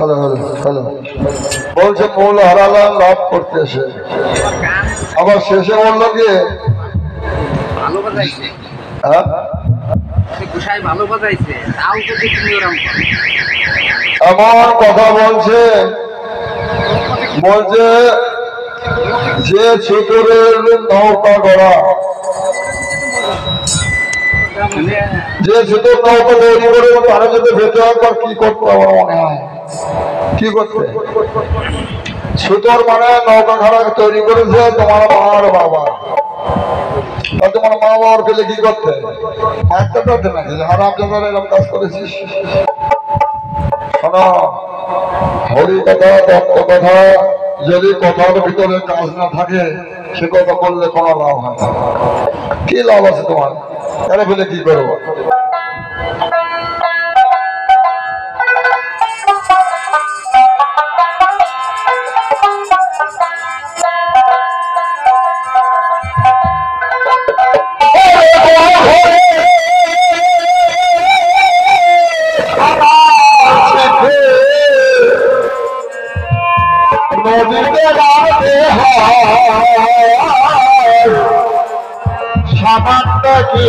Hello hello hello বলছে মূল হারালাম লাভ করতেছে, আবার শেষে বললো কি এমন কথা বলছে, বলছে যে ছোটরের নৌকা গড়া, যে ছোট নৌকা তৈরি করে তারা যদি ভেতরে একবার কি করতো আমার মনে হয়, কি করতে ছোটর মানে নৌকা খাড়া তৈরি করেছে তোমার মার বাবা, আর তোমার মা বাবার পেলে কি করতে একটা করতে নাকি হারাম জানার এরকম কাজ করেছিস। শোনো হরি কথা তত্ত্ব কথা যদি কথার ভিতরে কাজ না থাকে সে কথা বললে কোনো লাভ হয় না। কি লাভ আছে তোমার, তাহলে বলে কি করবো? সামান্য কি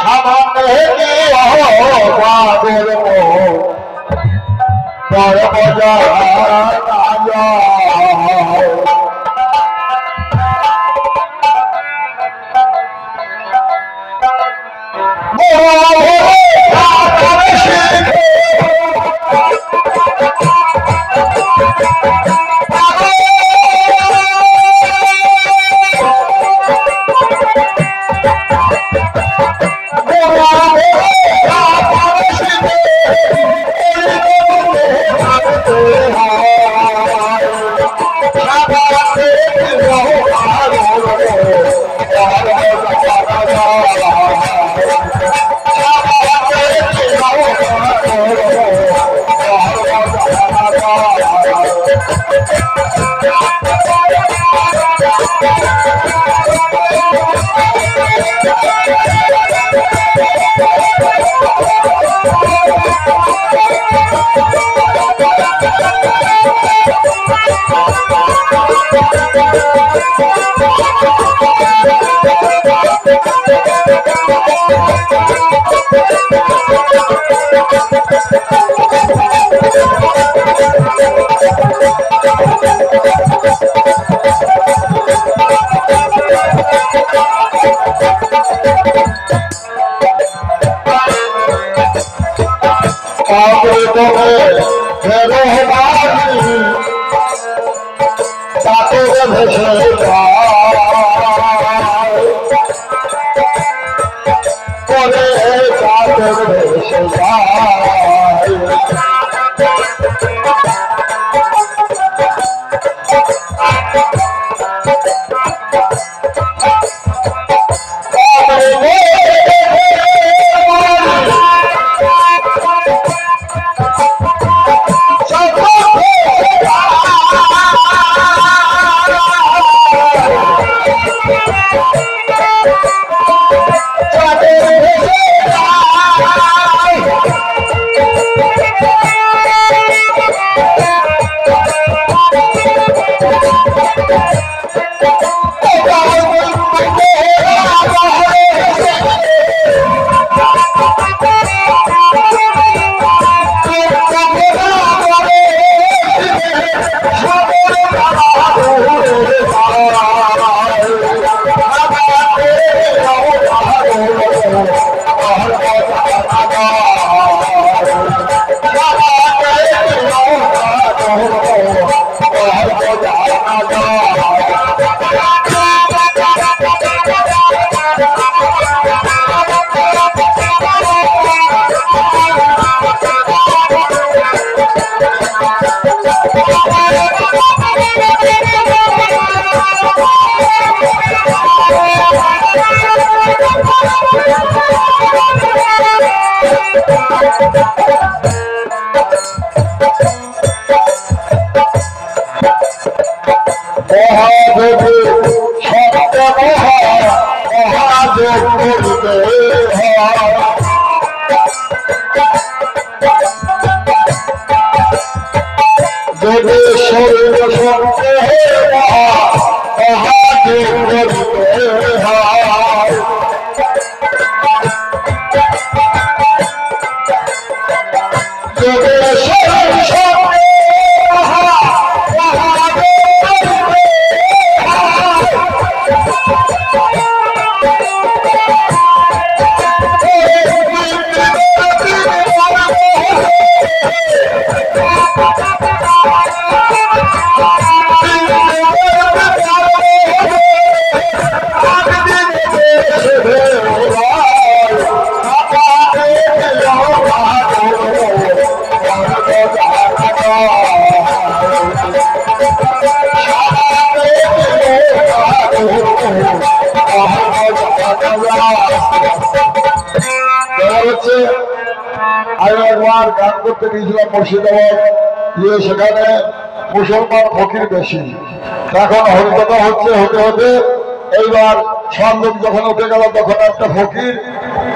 সামান্য কি বড় মজা মহাদেবী যোগেশ্বরের সঙ্গে একবার গান করতে গিয়েছিলাম মুর্শিদাবাদ গিয়ে সেখানে মুসলমান ফকির বেশি এখন হরিকথা হচ্ছে হতে হতে এইবার সন্দেহ যখন উঠে গেল তখন একটা ফকির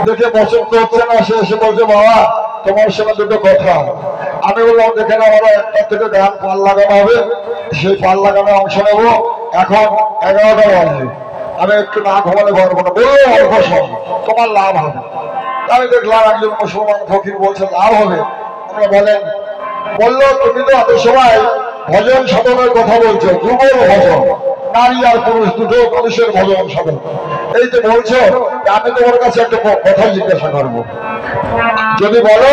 দেখে পছন্দ হচ্ছে না সে এসে বলছে বাবা তোমার সঙ্গে দুটো কথা আমি বললাম যেখানে আমরা একটা থেকে গান পাল লাগানো হবে সেই পাল লাগানো অংশ নেব এখন 11টা বাজে আমি একটু না ঘুমালে পারবো না বললো অল্প সময় তোমার লাভ হবে আমি দেখলাম একজন মুসলমান ফকির বলছে লাভ হবে আমরা বলেন বললো তুমি তো এত সময় ভজন সাধনের কথা বলছো যুগল ভজন নারী আর পুরুষ দুটো পুরুষের ভজন সাধন এই যে বলছো আমি তোমার কাছে একটা কথা জিজ্ঞাসা করবো যদি বলো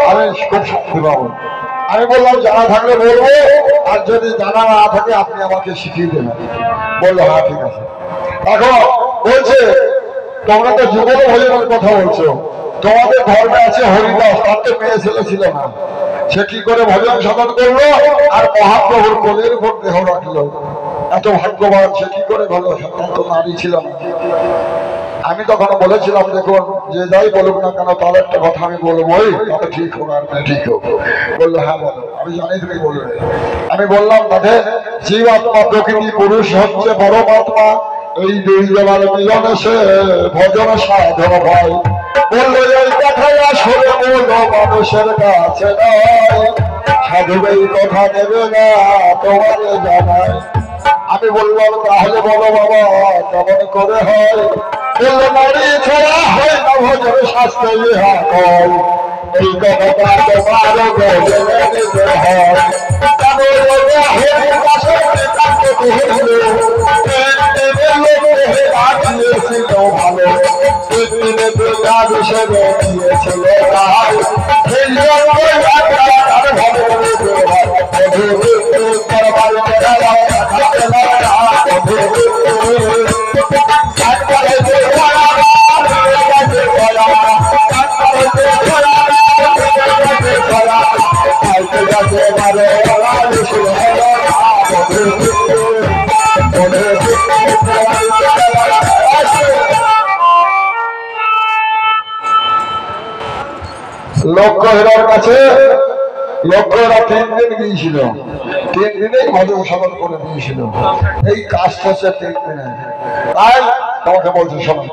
আমি খুব শান্তি পাবো আমি বললাম জানা থাকলে বলবো আর যদি জানা না থাকে আপনি আমাকে শিখিয়ে দেবেন বললো হ্যাঁ ঠিক আছে এখন বলছে তোমরা তো যুগল ভজনের কথা বলছো তোমাদের ধর্মে আছে হরিদাস তার তো মেয়ে ছেলে ছিল না সে কি করে ভজন সাধন করলো আর মহাপ্রভুর কোলের উপর দেহ রাখলো এত ভাগ্যবান সে কি করে ভালো সন্তান তো নারী ছিল না আমি তখন বলেছিলাম দেখুন যে যাই বলুক না কেন তার একটা কথা আমি বলবোই তাহলে ঠিক হোক আর না ঠিক হোক বললো হ্যাঁ বলো আমি জানি তুমি বলবে আমি বললাম তাকে জীবাত্মা প্রকৃতি পুরুষ হচ্ছে পরমাত্মা এই দুই জনের মিলনে সে ভজন সাধন হয় বললো এই কথাই আসলে বললো মানুষের কাছে নয় সাধু এই কথা দেবে না তোমাকে জানায় আমি বললাম তাহলে বলো বাবা কেমন করে হয় বললো নারী ছাড়া হয় না ভজন শাস্ত্রে ইহা হয় এই কথাটা তোমারও গজলে দিতে হয় লক্ষ্যহীরার কাছে লক্ষ্যহীরা 3 দিন গিয়েছিল 3 দিনেই ভজন সাধন করে দিয়েছিল এই কাজটা হচ্ছে 3 দিনে তাই তোমাকে বলছি শোনো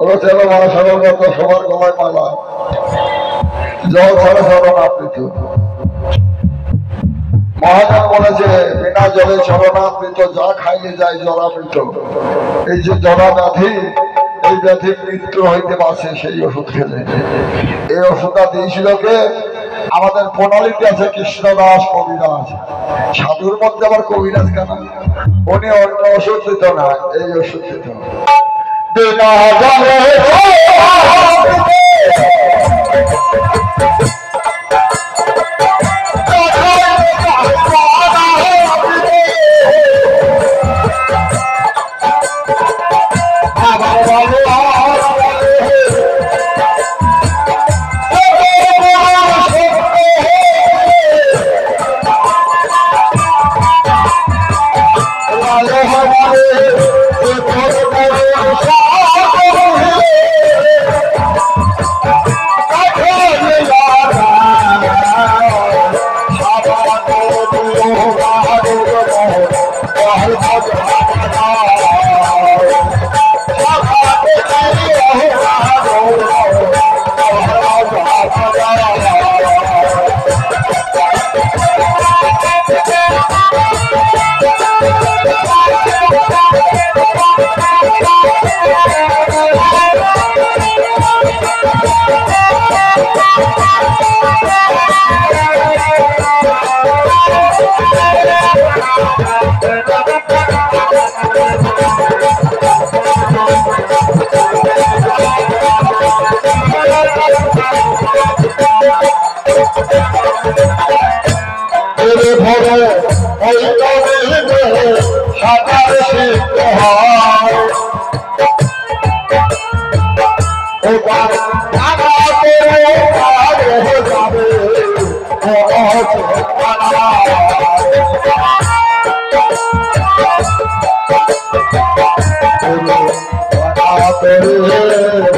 ওরা চলো মহাসাগর মতো সবার গলায় মালা, জল ছাড়া চরণামৃত। মহাজন বলেছে বিনা জলে চরণামৃত, যা খাইলে যায় জলামৃত। এই যে জলা ব্যাধি, এই ব্যাধি মৃত্যু হইতে বাঁচে সেই ওষুধ খেলে। এই ওষুধটা দিয়েছিল কে? আমাদের প্রণালীতে আছে কৃষ্ণদাস কবিরাজ। সাধুর মধ্যে আবার কবিরাজ কেন? উনি অন্য ওষুধ দিত না, এই ওষুধ দিত। বিনা জলে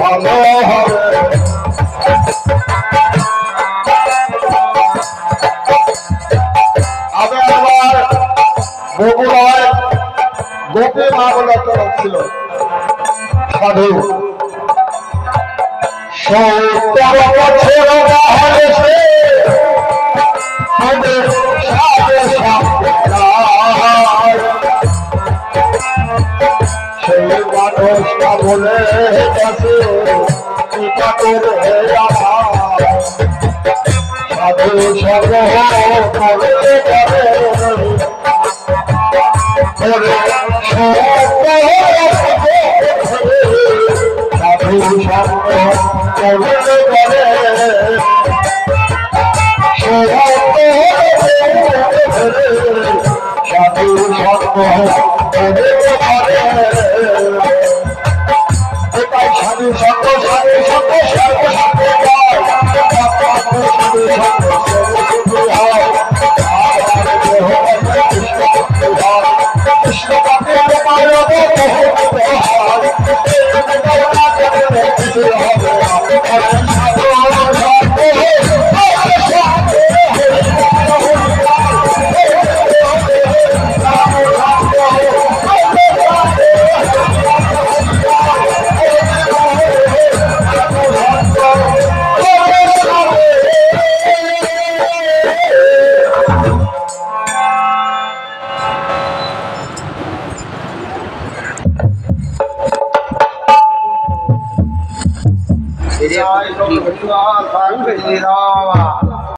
ভালো হবে। আমি আমার বগুড়ায় গোপী মা বলে একটা লোক ছিল, সাধু। 70 বছর হয়েছে সেই মানুষটা বলে গেছে এটা করে আমার সাধু সর্ব করে করে সাধু সর্ব করে করে সাধু সর্ব করে সাধু সর্ব সাধু সর্ব সর্ব Jadi,